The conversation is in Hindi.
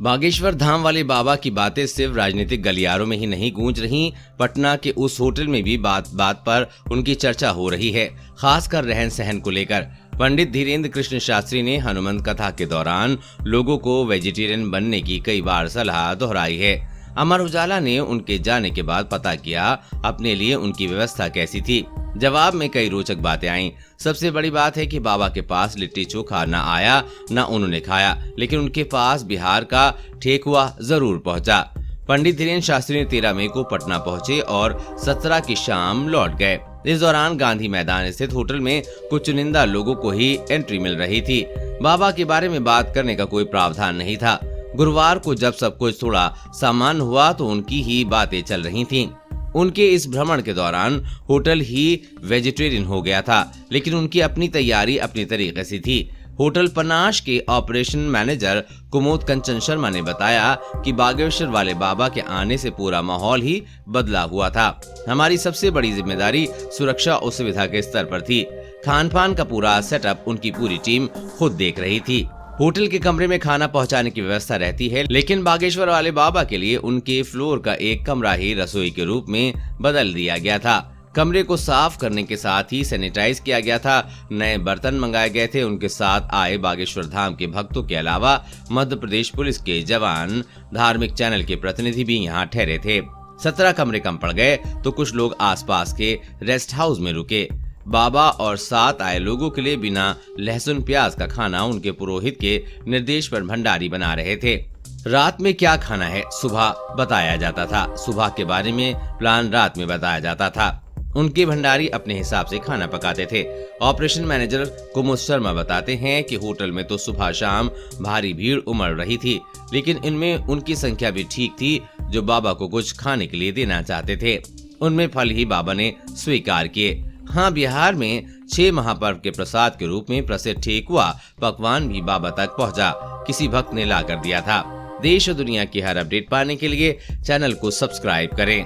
बागेश्वर धाम वाले बाबा की बातें सिर्फ राजनीतिक गलियारों में ही नहीं गूंज रही, पटना के उस होटल में भी बात बात पर उनकी चर्चा हो रही है, खासकर रहन सहन को लेकर। पंडित धीरेन्द्र कृष्ण शास्त्री ने हनुमंत कथा के दौरान लोगों को वेजिटेरियन बनने की कई बार सलाह दोहराई है। अमर उजाला ने उनके जाने के बाद पता किया अपने लिए उनकी व्यवस्था कैसी थी। जवाब में कई रोचक बातें आईं। सबसे बड़ी बात है कि बाबा के पास लिट्टी चोखा न आया न उन्होंने खाया, लेकिन उनके पास बिहार का ठेकुआ जरूर पहुंचा। पंडित धीरेन्द्र शास्त्री ने 13 मई को पटना पहुंचे और 17 की शाम लौट गए। इस दौरान गांधी मैदान स्थित होटल में कुछ चुनिंदा लोगों को ही एंट्री मिल रही थी। बाबा के बारे में बात करने का कोई प्रावधान नहीं था। गुरुवार को जब सब कुछ थोड़ा सामान्य हुआ तो उनकी ही बातें चल रही थीं। उनके इस भ्रमण के दौरान होटल ही वेजिटेरियन हो गया था, लेकिन उनकी अपनी तैयारी अपनी तरीके से थी। होटल पनाश के ऑपरेशन मैनेजर कुमोद कंचन शर्मा ने बताया कि बागेश्वर वाले बाबा के आने से पूरा माहौल ही बदला हुआ था। हमारी सबसे बड़ी जिम्मेदारी सुरक्षा और सुविधा के स्तर पर थी। खान पान का पूरा सेटअप उनकी पूरी टीम खुद देख रही थी। होटल के कमरे में खाना पहुंचाने की व्यवस्था रहती है, लेकिन बागेश्वर वाले बाबा के लिए उनके फ्लोर का एक कमरा ही रसोई के रूप में बदल दिया गया था। कमरे को साफ करने के साथ ही सैनिटाइज किया गया था। नए बर्तन मंगाए गए थे। उनके साथ आए बागेश्वर धाम के भक्तों के अलावा मध्य प्रदेश पुलिस के जवान, धार्मिक चैनल के प्रतिनिधि भी यहाँ ठहरे थे। 17 कमरे कम पड़ गए तो कुछ लोग आसपास के रेस्ट हाउस में रुके। बाबा और साथ आए लोगों के लिए बिना लहसुन प्याज का खाना उनके पुरोहित के निर्देश पर भंडारी बना रहे थे। रात में क्या खाना है सुबह बताया जाता था। सुबह के बारे में प्लान रात में बताया जाता था। उनके भंडारी अपने हिसाब से खाना पकाते थे। ऑपरेशन मैनेजर कुमुद शर्मा बताते हैं कि होटल में तो सुबह शाम भारी भीड़ उमड़ रही थी, लेकिन इनमें उनकी संख्या भी ठीक थी जो बाबा को कुछ खाने के लिए देना चाहते थे। उनमें फल ही बाबा ने स्वीकार किए। हाँ, बिहार में 6 महापर्व के प्रसाद के रूप में प्रसिद्ध ठेकुआ पकवान भी बाबा तक पहुंचा। किसी भक्त ने ला कर दिया था। देश और दुनिया की हर अपडेट पाने के लिए चैनल को सब्सक्राइब करें।